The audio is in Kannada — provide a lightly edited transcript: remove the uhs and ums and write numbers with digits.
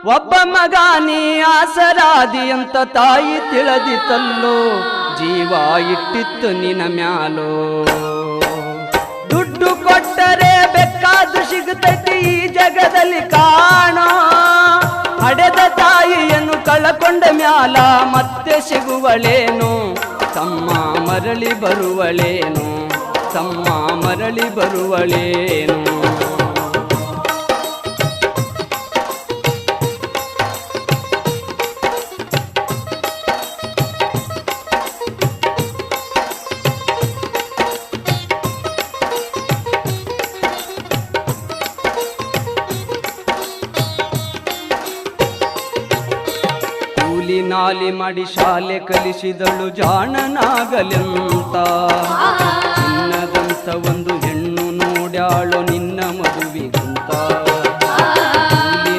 ಒಬ್ಬ ಮಗ ನೀ ಆಸರಾದಿ ಅಂತ ತಾಯಿ ತಿಳಿದಿತಲ್ಲೋ, ಜೀವ ಇಟ್ಟಿತ್ತು ನಿನ ಮ್ಯಾಲೋ. ದುಡ್ಡು ಕೊಟ್ಟರೆ ಬೇಕಾದು ಸಿಗುತ್ತೈತಿ ಈ ಜಗದಲ್ಲಿ ಕಾಣೋ, ಹಡೆದ ತಾಯಿಯನ್ನು ಕಳಕೊಂಡ ಮ್ಯಾಲ ಮತ್ತೆ ಸಿಗುವಳೇನು, ತಮ್ಮ ಮರಳಿ ಬರುವಳೇನು, ತಮ್ಮ ಮರಳಿ ಬರುವಳೇನು. ನಾಲಿ ಮಾಡಿ ಶಾಲೆ ಕಲಿಸಿದಳು ಜಾಣನಾಗಲೆಂತ, ನಿನ್ನದಂತ ಒಂದು ಹೆಣ್ಣು ನೋಡ್ಯಾಳು ನಿನ್ನ ಮದುವಿಗಂತ.